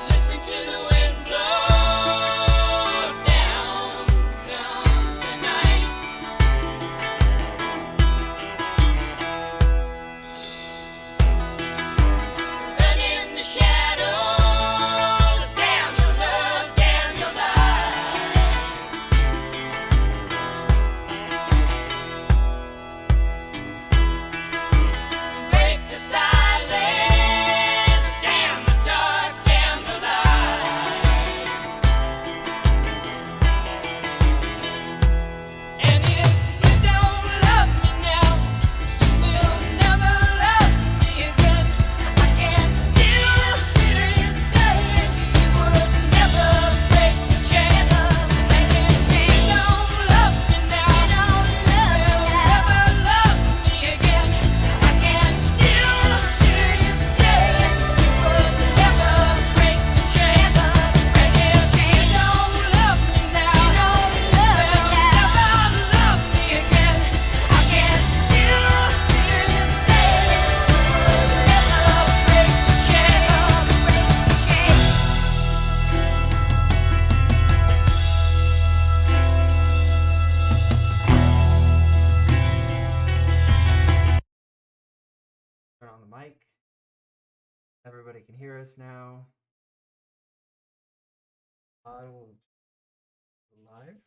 Listen to the wind blow, down comes the night. Run in the shadows, damn your love, damn your life. Break the silence, damn the dark, damn the light. And if you don't love me now, you will never love me again. I can still hear you saying you would never break the chain. And if you don't love me now, you will never love me again. I can still hear you saying you would never break the chain. And if you don't love me now, you will never love me again. I can still hear you saying you would never break the chain. Turn on the mic. Everybody can hear us now. I will live.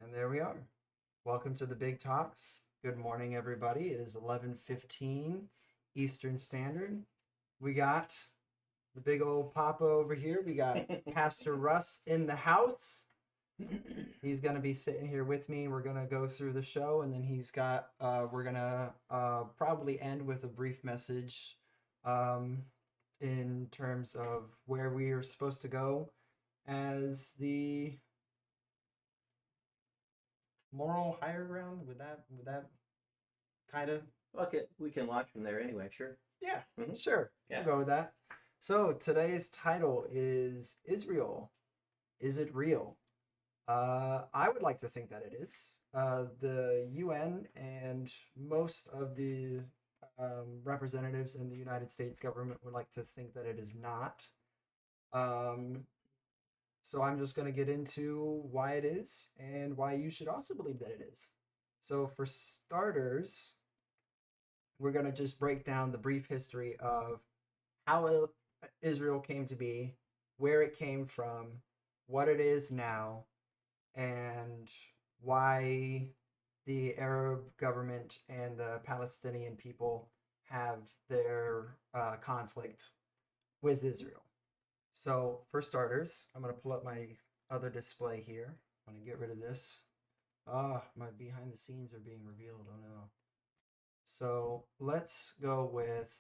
And there we are. Welcome to the Big Talks. Good morning, everybody. It is 11:15 Eastern Standard. We got the big old papa over here. We got Pastor Russ in the house. He's gonna be sitting here with me. We're gonna go through the show, and then we're gonna probably end with a brief message in terms of where we are supposed to go as the moral higher ground. Would that kind of Okay, we can launch from there anyway, sure. yeah, Mhm. sure. Yeah. We'll go with that. So today's title is Israel. Is it real? I would like to think that it is. The UN and most of the representatives in the United States government would like to think that it is not. So I'm just going to get into why it is and why you should also believe that it is. So for starters, we're going to just break down the brief history of how Israel came to be, where it came from, what it is now, and why the Arab government and the Palestinian people have their conflict with Israel. So, for starters, I'm going to pull up my other display here. I'm going to get rid of this. My behind the scenes are being revealed. Oh no. So, let's go with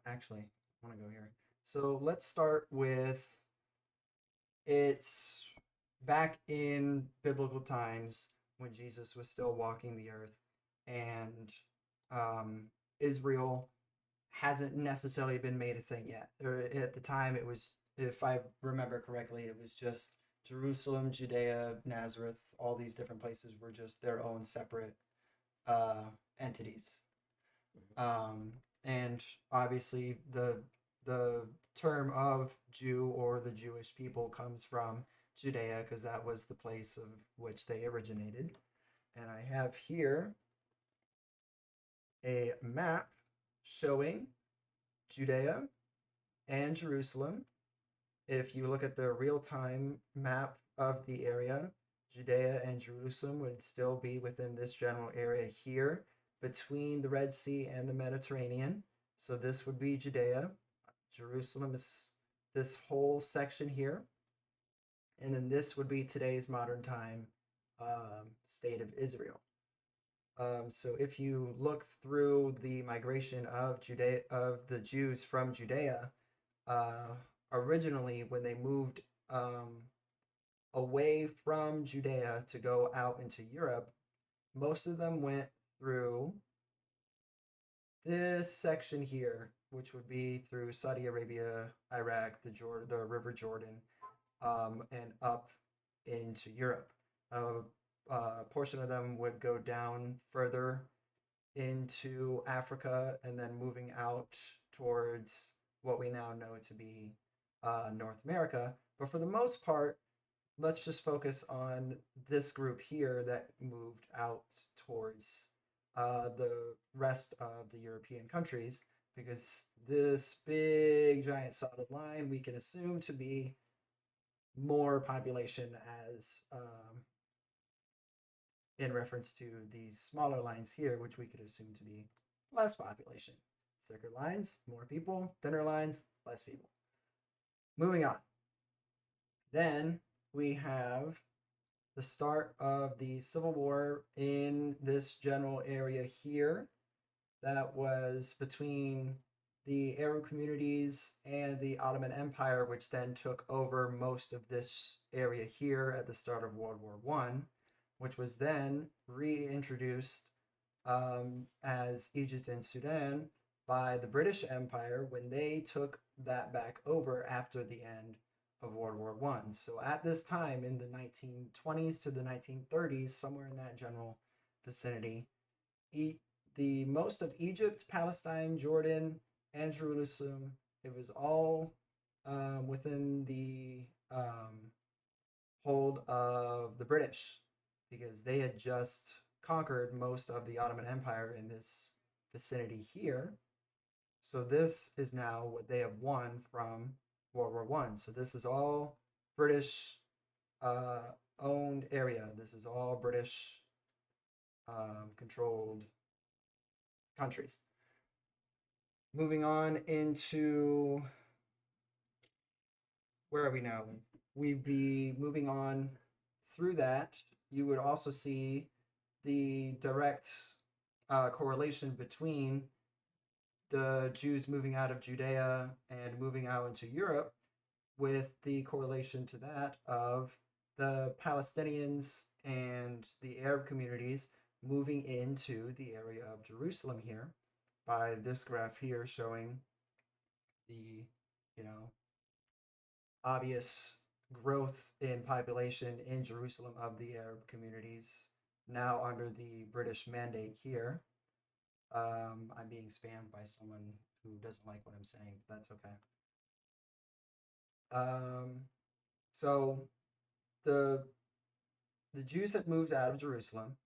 actually, I want to go here. So, let's start with it's back in biblical times when Jesus was still walking the earth, and Israel hasn't necessarily been made a thing yet. At the time, it was, if I remember correctly, it was just Jerusalem, Judea, Nazareth. All these different places were just their own separate entities. And obviously, the term of Jew or the Jewish people comes from Judea because that was the place of which they originated. And I have here a map showing Judea and Jerusalem. If you look at the real-time map of the area, Judea and Jerusalem would still be within this general area here between the Red Sea and the Mediterranean. So this would be Judea. Jerusalem is this whole section here. And then this would be today's modern time state of Israel. So if you look through the migration of the Jews from Judea, originally when they moved away from Judea to go out into Europe, most of them went through this section here, which would be through Saudi Arabia, Iraq, the River Jordan, and up into Europe. A portion of them would go down further into Africa and then moving out towards what we now know to be North America. But for the most part, let's just focus on this group here that moved out towards the rest of the European countries, because this big giant solid line we can assume to be more population as in reference to these smaller lines here, which we could assume to be less population. Thicker lines, more people. Thinner lines, less people. Moving on. Then we have the start of the Civil War in this general area here. That was between the Arab communities and the Ottoman Empire, which then took over most of this area here at the start of World War One, which was then reintroduced as Egypt and Sudan by the British Empire when they took that back over after the end of World War One. So at this time in the 1920s to the 1930s, somewhere in that general vicinity, the most of Egypt, Palestine, Jordan, and Jerusalem, it was all within the hold of the British, because they had just conquered most of the Ottoman Empire in this vicinity here. So this is now what they have won from World War One. So this is all British owned area. This is all British controlled countries. Moving on into, where are we now? We'd be moving on through that. You would also see the direct correlation between the Jews moving out of Judea and moving out into Europe, with the correlation to that of the Palestinians and the Arab communities moving into the area of Jerusalem here, by this graph here showing the, obvious growth in population in Jerusalem of the Arab communities now under the British mandate here. I'm being spammed by someone who doesn't like what I'm saying, but that's okay. So the Jews had moved out of Jerusalem.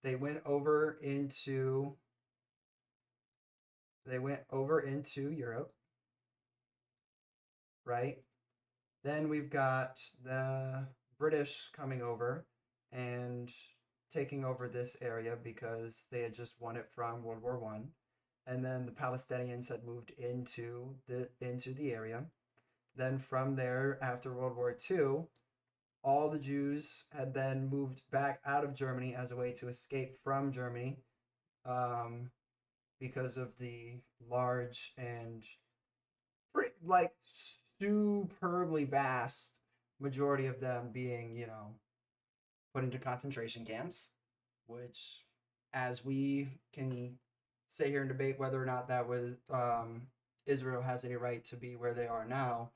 They went over into Europe, right? Then we've got the British coming over and taking over this area because they had just won it from World War One, and then the Palestinians had moved into the area. Then from there, after World War Two, all the Jews had then moved back out of Germany as a way to escape from Germany, because of the large and superbly vast majority of them being, put into concentration camps, which, as we can sit here and debate whether or not that was Israel has any right to be where they are now,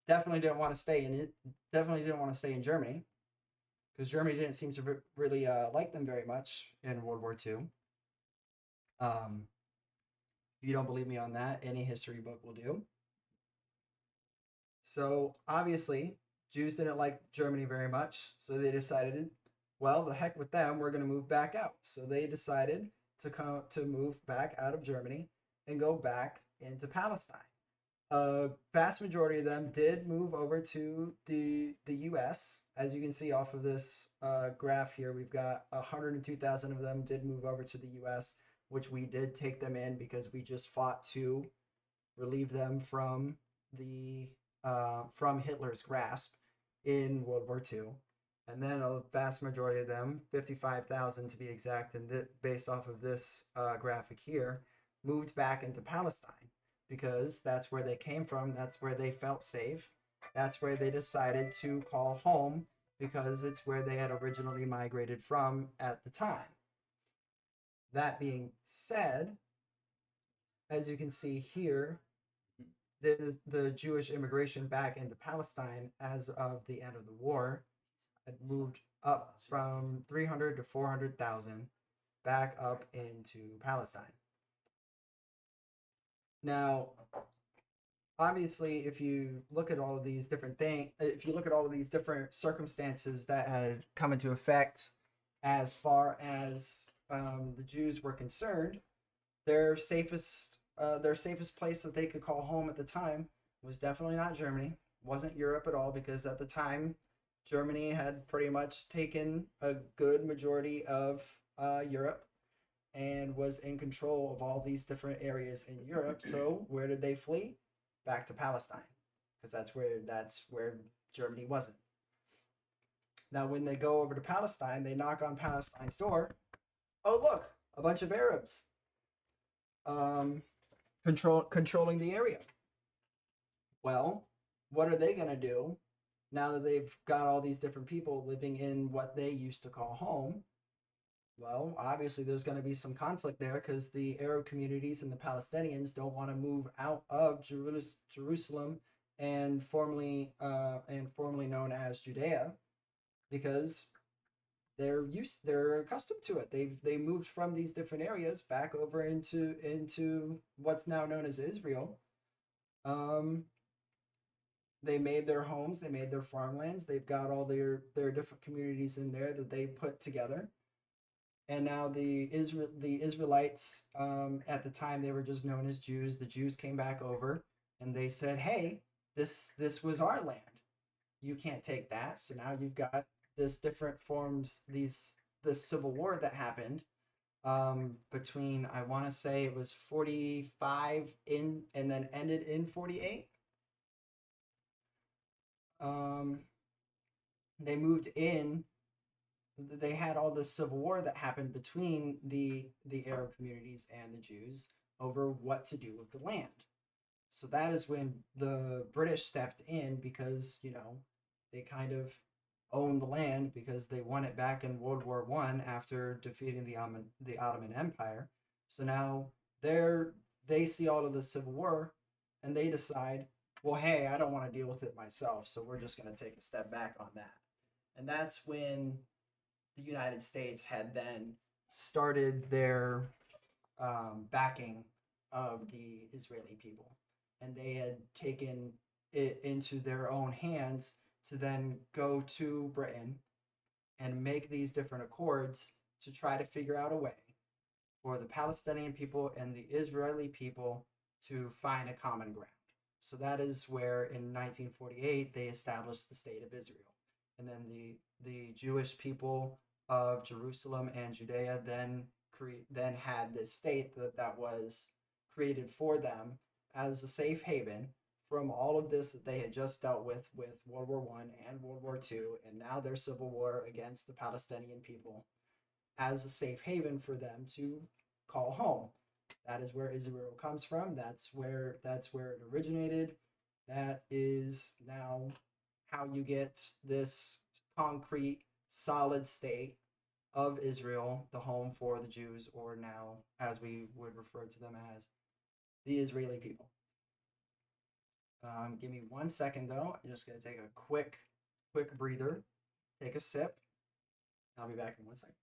definitely didn't want to stay in it. Definitely didn't want to stay in Germany, because Germany didn't seem to really like them very much in World War II. If you don't believe me on that, any history book will do. So obviously, Jews didn't like Germany very much, so they decided, well, the heck with them, we're going to move back out. So they decided to move back out of Germany and go back into Palestine. A vast majority of them did move over to the U.S. As you can see off of this graph here, we've got 102,000 of them did move over to the U.S., which we did take them in because we just fought to relieve them from Hitler's grasp in World War II. And then a vast majority of them, 55,000 to be exact, and based off of this graphic here, moved back into Palestine, because that's where they came from, that's where they felt safe, that's where they decided to call home, because it's where they had originally migrated from at the time. That being said, as you can see here, the Jewish immigration back into Palestine as of the end of the war had moved up from 300 to 400,000 back up into Palestine. Now, obviously, if you look at all of these different things, if you look at all of these different circumstances that had come into effect as far as the Jews were concerned, their safest place that they could call home at the time was definitely not Germany, wasn't Europe at all, because at the time Germany had pretty much taken a good majority of Europe and was in control of all these different areas in Europe. So where did they flee? Back to Palestine, because that's where Germany wasn't. Now, when they go over to Palestine, they knock on Palestine's door. Oh, look, a bunch of Arabs um, controlling the area. Well, what are they gonna do now that they've got all these different people living in what they used to call home? Well, obviously there's going to be some conflict there because the Arab communities and the Palestinians don't want to move out of Jerusalem and formerly known as Judea, because they're accustomed to it. They moved from these different areas back over into what's now known as Israel. Um, they made their homes, they made their farmlands. They've got all their different communities in there that they put together. And now the Israelites, at the time they were just known as Jews. The Jews came back over and they said, "Hey, this was our land. You can't take that." So now you've got this different forms, this civil war that happened between, I want to say it was 45 in and then ended in 48. Um, they moved in. They had all this civil war that happened between the Arab communities and the Jews over what to do with the land. So that is when the British stepped in, because they kind of owned the land because they won it back in World War I after defeating the Ottoman Empire. So now they see all of the civil war and they decide, well, hey, I don't want to deal with it myself, so we're just going to take a step back on that. And that's when the United States had then started their backing of the Israeli people. And they had taken it into their own hands to then go to Britain and make these different accords to try to figure out a way for the Palestinian people and the Israeli people to find a common ground. So that is where in 1948 they established the state of Israel. And then the Jewish people of Jerusalem and Judea then had this state that was created for them as a safe haven from all of this that they had just dealt with World War I and World War II, and now their civil war against the Palestinian people, as a safe haven for them to call home. That is where Israel comes from. That's where it originated. That is now how you get this concrete, solid state of Israel, the home for the Jews, or now, as we would refer to them as, the Israeli people. Give me 1 second though. I'm just gonna take a quick breather, take a sip. I'll be back in 1 second.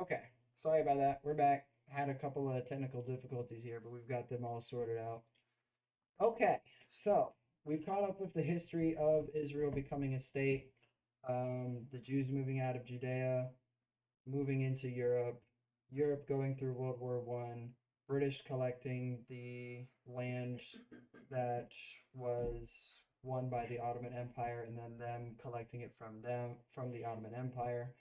Okay, sorry about that. We're back. Had a couple of technical difficulties here, but we've got them all sorted out. Okay, so we've caught up with the history of Israel becoming a state, the Jews moving out of Judea, moving into Europe, Europe going through World War One, British collecting the land that was won by the Ottoman Empire, and then them collecting it from the Ottoman Empire.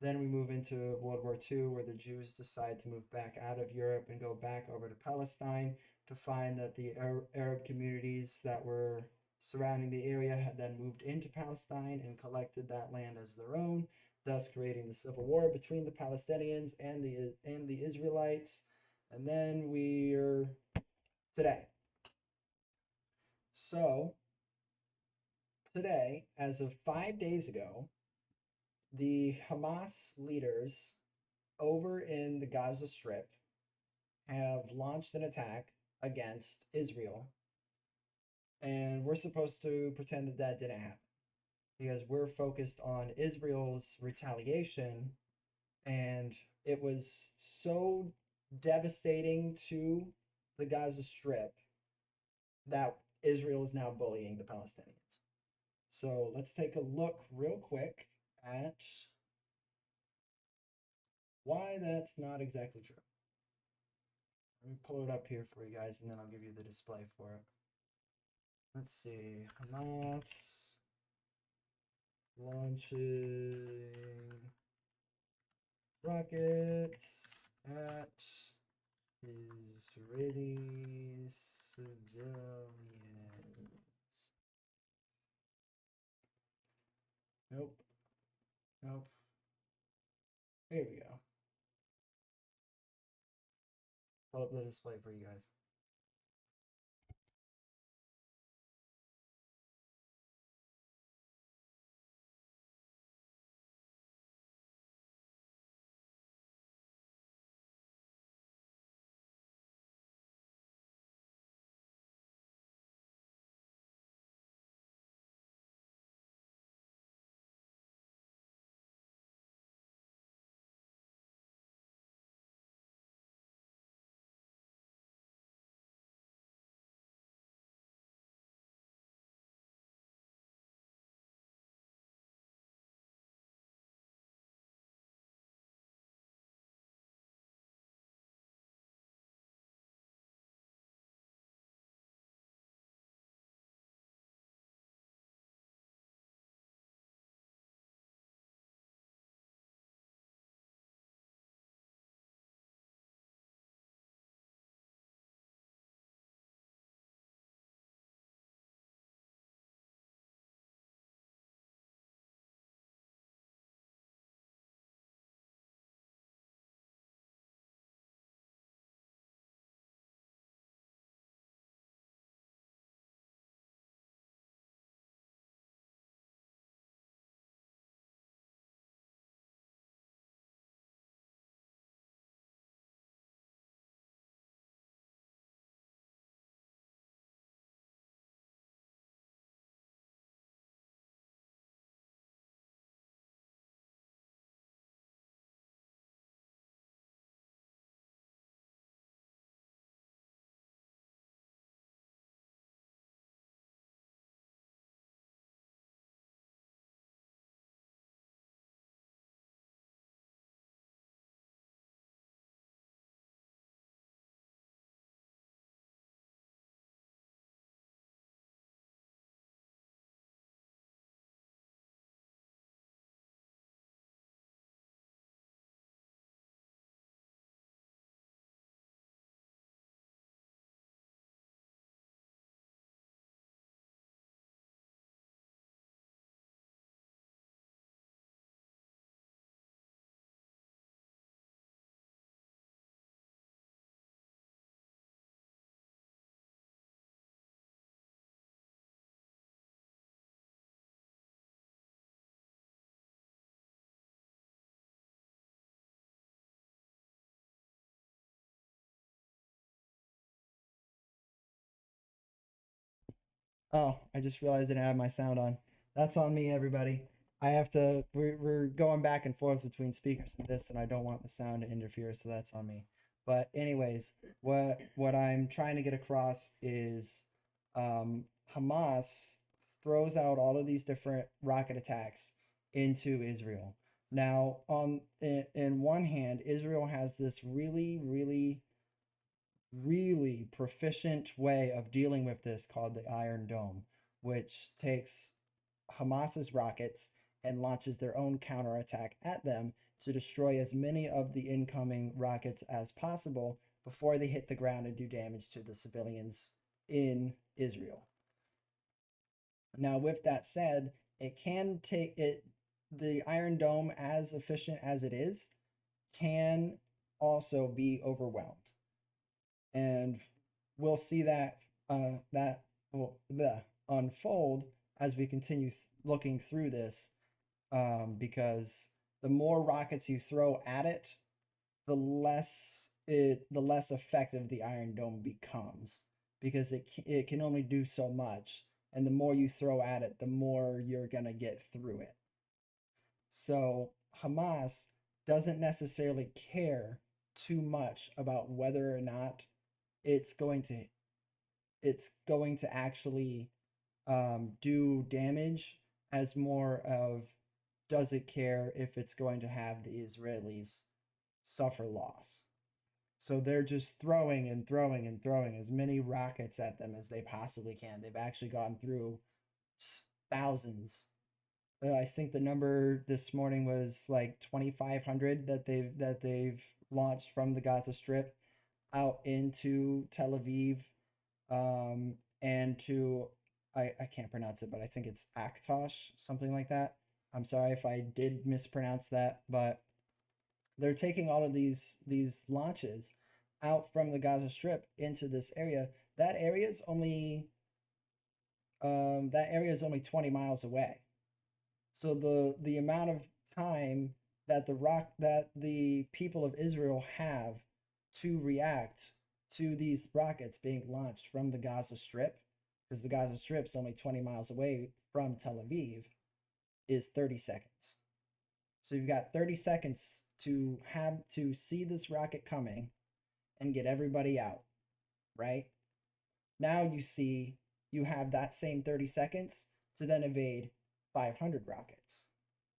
Then we move into World War II, where the Jews decide to move back out of Europe and go back over to Palestine to find that the Arab communities that were surrounding the area had then moved into Palestine and collected that land as their own, thus creating the civil war between the Palestinians and the Israelites. And then we're today. So today, as of 5 days ago, the Hamas leaders over in the Gaza Strip have launched an attack against Israel, and we're supposed to pretend that that didn't happen because we're focused on Israel's retaliation, and it was so devastating to the Gaza Strip that Israel is now bullying the Palestinians. So let's take a look real quick at why that's not exactly true. Let me pull it up here for you guys and then I'll give you the display for it. Let's see. Hamas launching rockets at Israeli civilians. Nope. Nope. Here we go. Pull up the display for you guys. Oh, I just realized I didn't have my sound on. That's on me, everybody. I have to. We're going back and forth between speakers and this, and I don't want the sound to interfere, so that's on me. But anyways, what I'm trying to get across is, Hamas throws out all of these different rocket attacks into Israel. Now, in one hand, Israel has this really proficient way of dealing with this called the Iron Dome, which takes Hamas's rockets and launches their own counterattack at them to destroy as many of the incoming rockets as possible before they hit the ground and do damage to the civilians in Israel. Now, with that said, it can take it the Iron Dome, as efficient as it is, can also be overwhelmed, and we'll see that that will unfold as we continue looking through this, because the more rockets you throw at it, the less effective the Iron Dome becomes, because it can only do so much, and the more you throw at it, the more you're gonna get through it. So Hamas doesn't necessarily care too much about whether or not it's going to it's going to actually do damage, as more of, does it care if it's going to have the Israelis suffer loss. So they're just throwing and throwing and throwing as many rockets at them as they possibly can. They've actually gone through thousands. I think the number this morning was like 2,500 that they've launched from the Gaza Strip out into Tel Aviv, and to, I can't pronounce it, but I think it's Aktosh, something like that. I'm sorry if I did mispronounce that, but they're taking all of these launches out from the Gaza Strip into this area. That area is only 20 miles away. So the amount of time that the people of Israel have to react to these rockets being launched from the Gaza Strip, because the Gaza Strip's only 20 miles away from Tel Aviv, is 30 seconds. So you've got 30 seconds to see this rocket coming and get everybody out, right? Now you have that same 30 seconds to then evade 500 rockets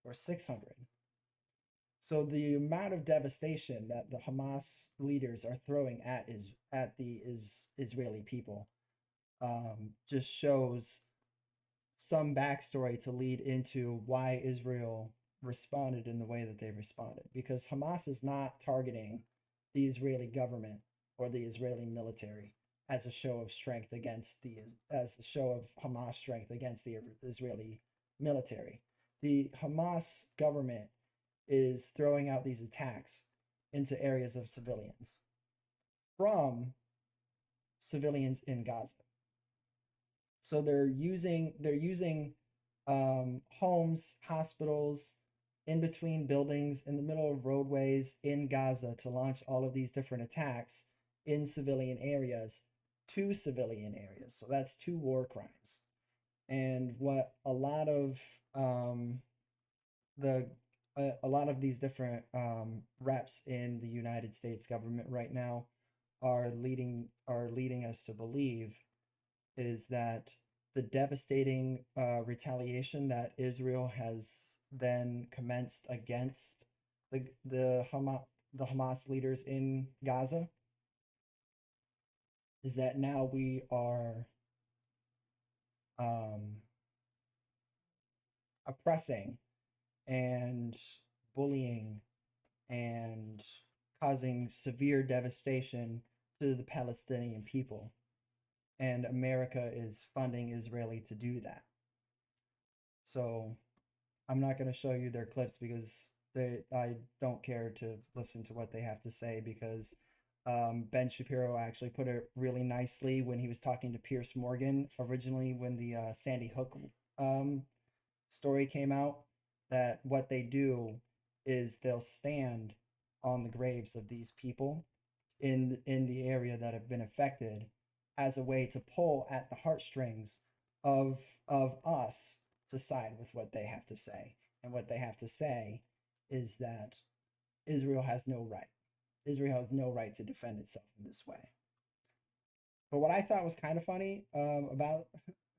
or 600. So the amount of devastation that the Hamas leaders are throwing at the Israeli people, just shows some backstory to lead into why Israel responded in the way that they responded. Because Hamas is not targeting the Israeli government or the Israeli military as a show of strength as a show of Hamas strength against the Israeli military. The Hamas government is throwing out these attacks into areas of civilians from civilians in Gaza. So they're using homes, hospitals, in between buildings, in the middle of roadways in Gaza to launch all of these different attacks in civilian areas to civilian areas. So that's two war crimes. And what a lot of these different reps in the United States government right now are leading us to believe is that the devastating retaliation that Israel has then commenced against the Hamas leaders in Gaza is that now we are oppressing and bullying and causing severe devastation to the Palestinian people. And America is funding Israeli to do that. So I'm not going to show you their clips because I don't care to listen to what they have to say, because Ben Shapiro actually put it really nicely when he was talking to Pierce Morgan originally when the Sandy Hook story came out, that what they do is they'll stand on the graves of these people in the area that have been affected as a way to pull at the heartstrings of us to side with what they have to say. and what they have to say is that Israel has no right. Israel has no right to defend itself in this way. But what I thought was kind of funny about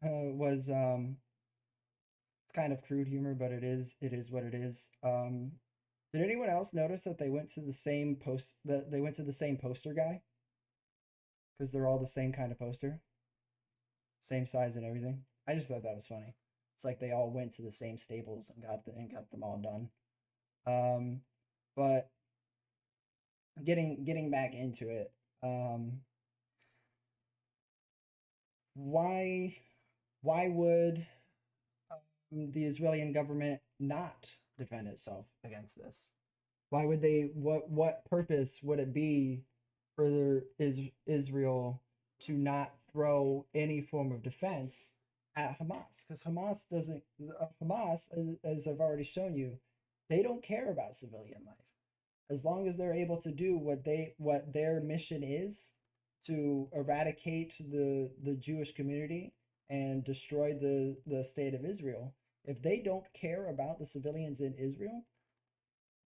was it's kind of crude humor, but it is what it is. Did anyone else notice that they went to the same poster guy? Because they're all the same kind of poster, same size and everything. I just thought that was funny. It's like they all went to the same Staples and got them all done. But getting back into it, why would the Israeli government not defend itself against this? Why would they? What purpose would it be for Israel to not throw any form of defense at Hamas? Because Hamas doesn't. Hamas, as I've already shown you, they don't care about civilian life. As long as they're able to do what their mission is, to eradicate the Jewish community and destroy the state of Israel. If they don't care about the civilians in Israel,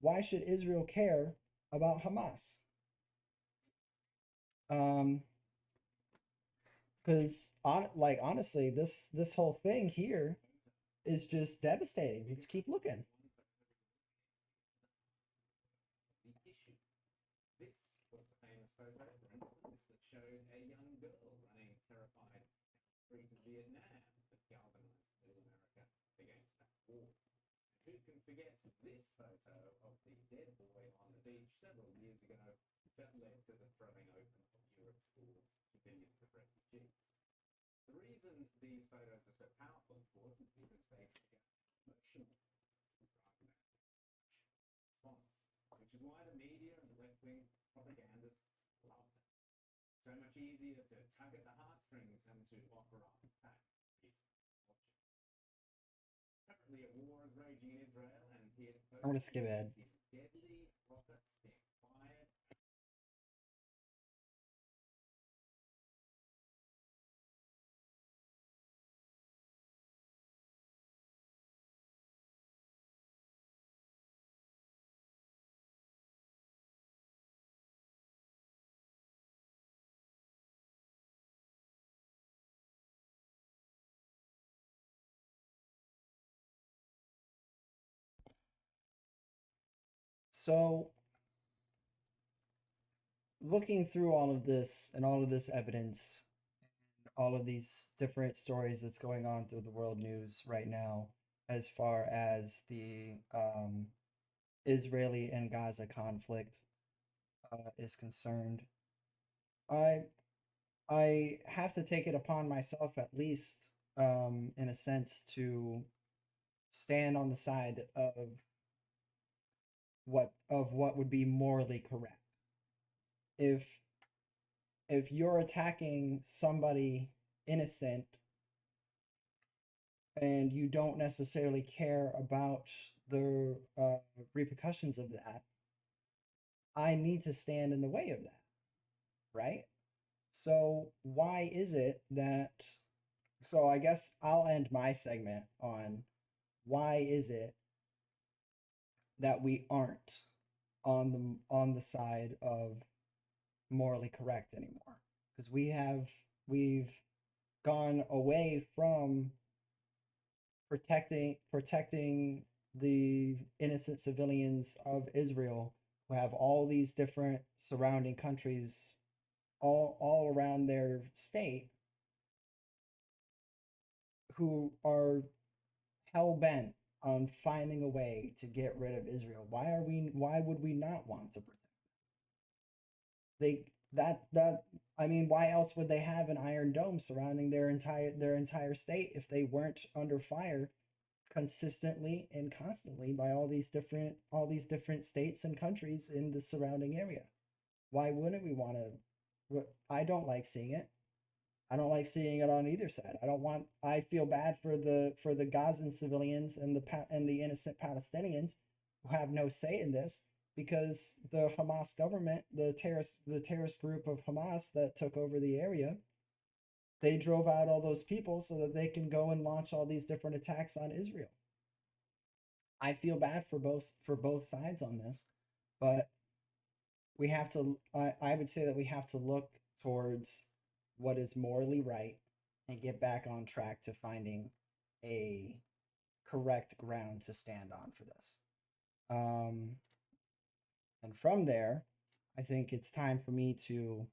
why should Israel care about Hamas? Because honestly, this whole thing here is just devastating. Let's keep looking. This was the famous photo, for instance, that showed a young girl running terrified through to Vietnam that galvanized Middle America against that war. Who can forget this photo of the dead boy on the beach several years ago that led to the throwing open of Europe's schools to billions of refugees? The reason these photos are so powerful, of course, is because they trigger emotional response, which is why the media and the left-wing propagandists love them. So much easier to tug at the heartstrings than to offer up fact, reason, logic. Currently, a war is raging in Israel, and here I'm gonna skip ahead. deadly rockets being fired. So, looking through all of this and all of this evidence, all of these different stories that's going on through the world news right now, as far as the Israeli and Gaza conflict is concerned, I have to take it upon myself, at least in a sense, to stand on the side of what would be morally correct. If you're attacking somebody innocent and you don't necessarily care about the repercussions of that, I need to stand in the way of that, right? So why is it that? So I guess I'll end my segment on why is it that we aren't on the side of morally correct anymore, because we've gone away from protecting the innocent civilians of Israel, who have all these different surrounding countries all around their state, who are hell bent on finding a way to get rid of Israel. Why would we not want to protect them? I mean, why else would they have an iron dome surrounding their entire state if they weren't under fire consistently and constantly by all these different states and countries in the surrounding area? Why wouldn't we want to? I don't like seeing it. I don't like seeing it on either side. I feel bad for the Gazan civilians and the innocent Palestinians who have no say in this, because the Hamas government, the terrorist group of Hamas that took over the area, they drove out all those people so that they can go and launch all these different attacks on Israel. I feel bad for both sides on this, but we have to. I would say that we have to look towards what is morally right and get back on track to finding a correct ground to stand on for this. Um, and from there, I think it's time for me to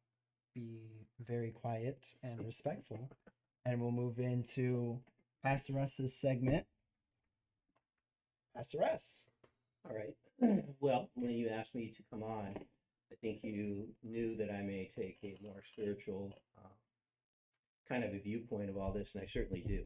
be very quiet and respectful, and we'll move into Pastor Russ's segment. Pastor Russ. All right. Well, when you asked me to come on, I think you knew that I may take a more spiritual kind of a viewpoint of all this, and I certainly do.